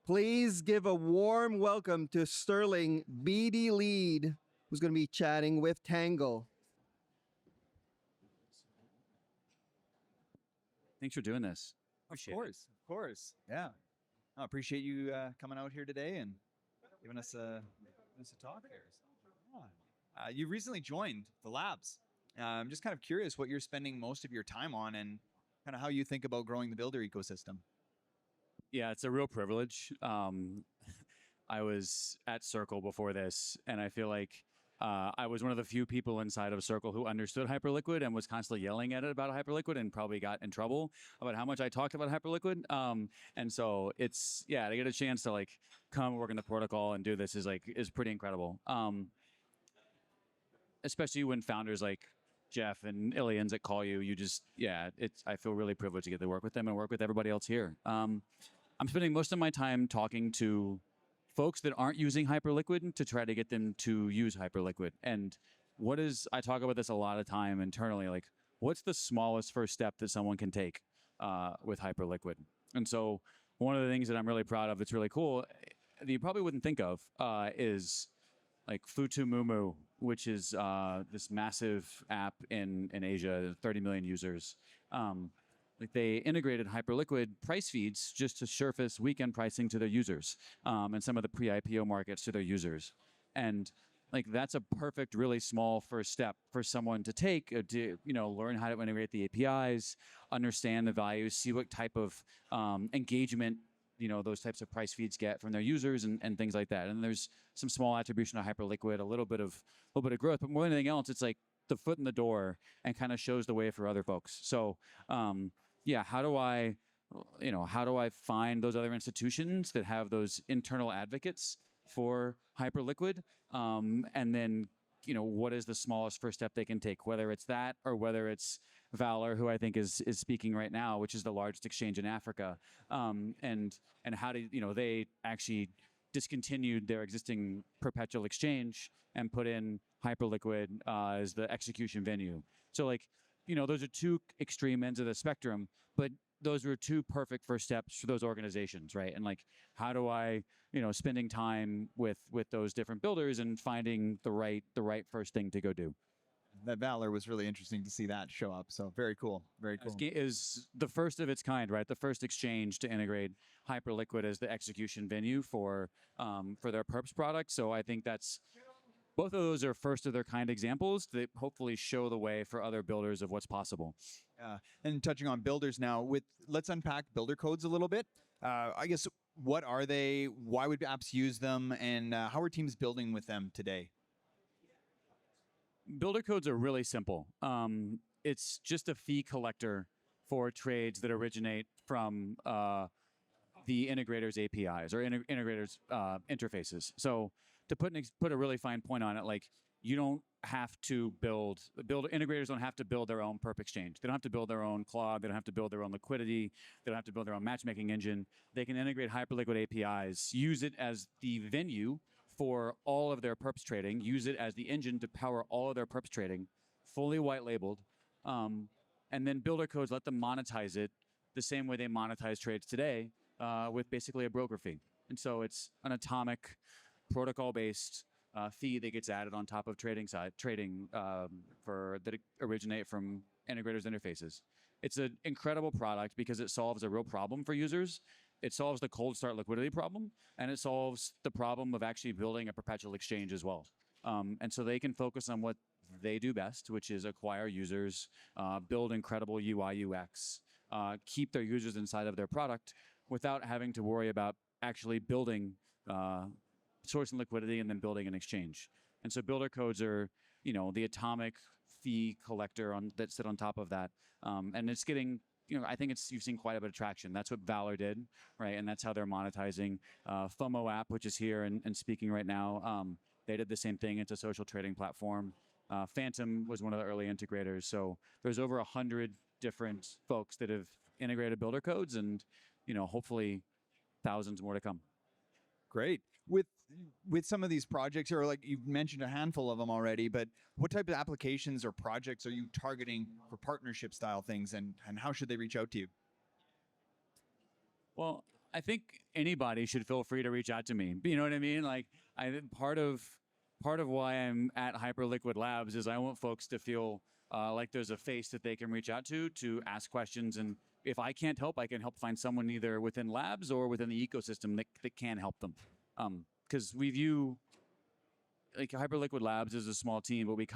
Please give a warm welcome to Sterling BD Lead, who's going to be chatting with Tangle. Thanks for doing this. Of course. Yeah. I appreciate you coming out here today and giving us a talk here. You recently joined the labs. I'm just kind of curious what you're spending most of your time on and kind of how you think about growing the builder ecosystem. Yeah, it's a real privilege. I was at Circle before this, and I feel like I was one of the few people inside of Circle who understood Hyperliquid and was constantly yelling at it about Hyperliquid and probably got in trouble about how much I talked about Hyperliquid. And so it's, yeah, to get a chance to like come work in the protocol and do this is pretty incredible. Especially when founders like Jeff and Ilians that call you, I feel really privileged to get to work with them and work with everybody else here. I'm spending most of my time talking to folks that aren't using Hyperliquid to try to get them to use Hyperliquid. And I talk about this a lot of time internally, like what's the smallest first step that someone can take with Hyperliquid? And so one of the things that I'm really proud of, that's really cool, that you probably wouldn't think of is like moomoo, which is this massive app in Asia, 30 million users. Like they integrated Hyperliquid price feeds just to surface weekend pricing to their users and some of the pre-IPO markets to their users. And like that's a perfect, really small first step for someone to take to learn how to integrate the APIs, understand the values, see what type of engagement those types of price feeds get from their users and things like that. And there's some small attribution of Hyperliquid, a little bit of growth, but more than anything else, it's like the foot in the door and kind of shows the way for other folks. So how do I find those other institutions that have those internal advocates for Hyperliquid? And then, what is the smallest first step they can take, whether it's that or whether it's VALR, who I think is speaking right now, which is the largest exchange in Africa. And how do, they actually discontinued their existing perpetual exchange and put in Hyperliquid as the execution venue. So those are two extreme ends of the spectrum, but those were two perfect first steps for those organizations, right? And how do I, spending time with those different builders and finding the right first thing to go do. That VALR was really interesting to see that show up. So very cool, very cool. Is the first of its kind, right? The first exchange to integrate Hyperliquid as the execution venue for their perps product. So I think both of those are first of their kind examples that hopefully show the way for other builders of what's possible. And touching on builders now, let's unpack builder codes a little bit. I guess, what are they? Why would apps use them? And how are teams building with them today? Builder codes are really simple. It's just a fee collector for trades that originate from the integrators APIs or integrators interfaces. So to put a really fine point on it, you don't have to integrators don't have to build their own perp exchange. They don't have to build their own cloud. They don't have to build their own liquidity. They don't have to build their own matchmaking engine. They can integrate Hyperliquid APIs, use it as the venue for all of their perps trading, use it as the engine to power all of their perps trading, fully white labeled, and then builder codes let them monetize it the same way they monetize trades today with basically a broker fee. And so it's an atomic protocol-based fee that gets added on top of trading that originate from integrators interfaces. It's an incredible product because it solves a real problem for users. It solves the cold start liquidity problem, and it solves the problem of actually building a perpetual exchange as well. And so they can focus on what they do best, which is acquire users, build incredible UI, UX, keep their users inside of their product without having to worry about actually building sourcing liquidity and then building an exchange. And so builder codes are, the atomic fee collector that sit on top of that. And it's getting, I think you've seen quite a bit of traction. That's what VALR did, right? And that's how they're monetizing. FOMO app, which is here and speaking right now, they did the same thing. It's a social trading platform. Phantom was one of the early integrators. So there's over 100 different folks that have integrated builder codes and, hopefully thousands more to come. Great. With some of these projects, or you've mentioned a handful of them already, but what type of applications or projects are you targeting for partnership style things, and how should they reach out to you? Well, I think anybody should feel free to reach out to me. You know what I mean? Like, I think part of why I'm at Hyperliquid Labs is I want folks to feel like there's a face that they can reach out to ask questions. And if I can't help, I can help find someone either within labs or within the ecosystem that can help them. Because we view, like, Hyperliquid Labs is a small team, but we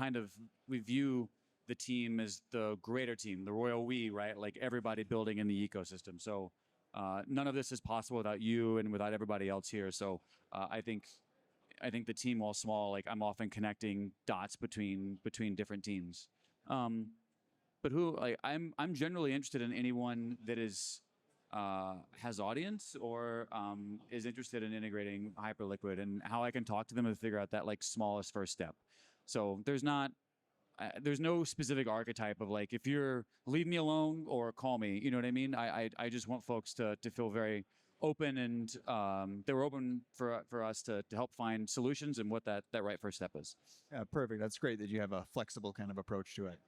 view the team as the greater team, the royal we, right? Like, everybody building in the ecosystem. So none of this is possible without you and without everybody else here. So I think the team, while small, like, I'm often connecting dots between different teams. But I'm generally interested in anyone that has audience or is interested in integrating Hyperliquid, and how I can talk to them and figure out that, like, smallest first step. So there's no specific archetype of, like, if you're leave me alone or call me, you know what I mean? I just want folks to feel very open, and they were open for us to help find solutions and what that right first step is. Yeah, perfect. That's great that you have a flexible kind of approach to it.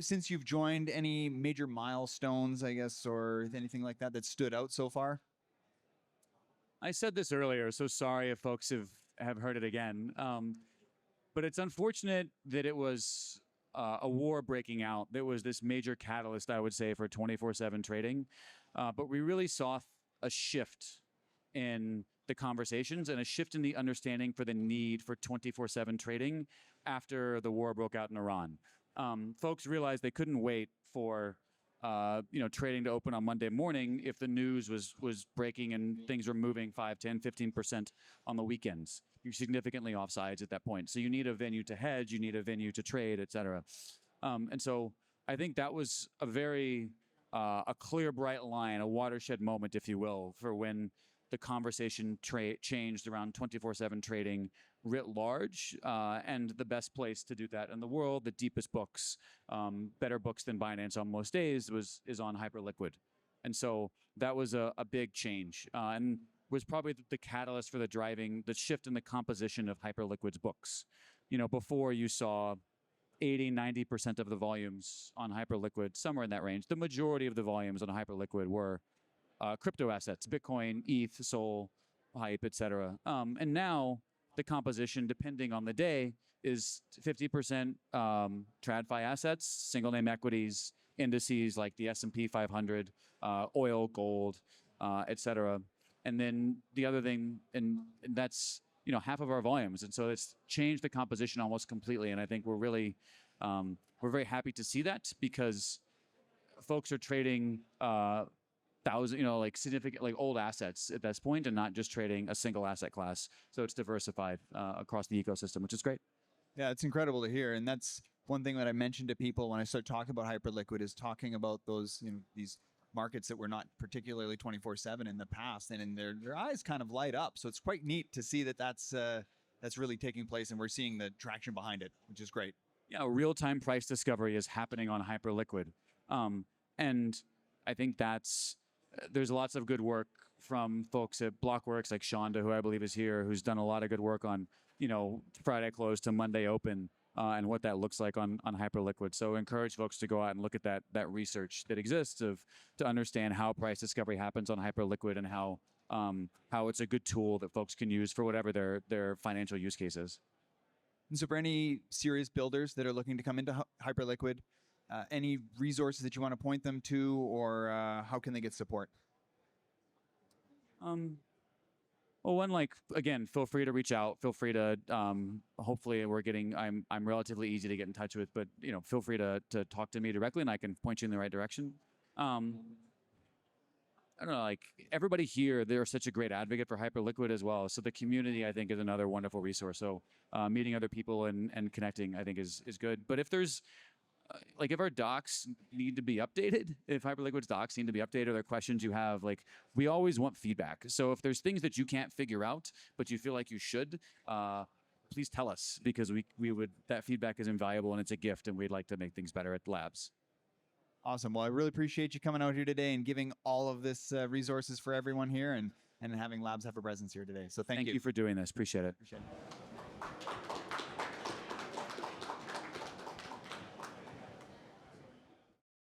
Since you've joined, any major milestones, I guess, or anything like that stood out so far? I said this earlier, so sorry if folks have heard it again. But it's unfortunate that it was a war breaking out that was this major catalyst, I would say, for 24/7 trading. But we really saw a shift in the conversations and a shift in the understanding for the need for 24/7 trading after the war broke out in Iran. Folks realized they couldn't wait for trading to open on Monday morning if the news was breaking and things were moving 5, 10, 15% on the weekends. You're significantly offsides at that point. So you need a venue to hedge, you need a venue to trade, et cetera. And so I think that was a very a clear, bright line, a watershed moment, if you will, for when the conversation changed around 24/7 trading writ large, and the best place to do that in the world, the deepest books, better books than Binance on most days, is on Hyperliquid. And so that was a big change, and was probably the catalyst for the shift in the composition of Hyperliquid's books. Before you saw 80-90% of the volumes on Hyperliquid, somewhere in that range. The majority of the volumes on Hyperliquid were crypto assets, Bitcoin, ETH, Sol, Hype, etc. And now the composition, depending on the day, is 50% TradFi assets, single name equities, indices like the S&P 500, oil, gold, etc. And then the other thing, and that's half of our volumes, and so it's changed the composition almost completely. And I think we're very happy to see that, because folks are trading significant, like, old assets at this point, and not just trading a single asset class. So it's diversified across the ecosystem, which is great. Yeah, it's incredible to hear, and that's one thing that I mentioned to people when I start talking about Hyperliquid, is talking about those these markets that were not particularly 24/7 in the past, and their eyes kind of light up. So it's quite neat to see that's really taking place, and we're seeing the traction behind it, which is great. Yeah, real-time price discovery is happening on Hyperliquid, and I think there's lots of good work from folks at Blockworks, like Shonda, who I believe is here, who's done a lot of good work on Friday close to Monday open. And what that looks like on Hyperliquid. So encourage folks to go out and look at that research that exists to understand how price discovery happens on Hyperliquid, and how it's a good tool that folks can use for whatever their financial use case is. And so for any serious builders that are looking to come into Hyperliquid, any resources that you want to point them to, or how can they get support? Well, again, feel free to reach out. Feel free to, hopefully I'm relatively easy to get in touch with, but feel free to talk to me directly, and I can point you in the right direction. I don't know, like, everybody here, they're such a great advocate for Hyperliquid as well. So the community, I think, is another wonderful resource. So meeting other people and connecting, I think, is good. But if there's if our docs need to be updated, if Hyperliquid's docs need to be updated, or there are questions you have, we always want feedback. So if there's things that you can't figure out, but you feel like you should, please tell us, because that feedback is invaluable, and it's a gift, and we'd like to make things better at Labs. Awesome. Well, I really appreciate you coming out here today and giving all of this resources for everyone here, and having Labs have a presence here today. So thank you. Thank you for doing this. Appreciate it. Appreciate it.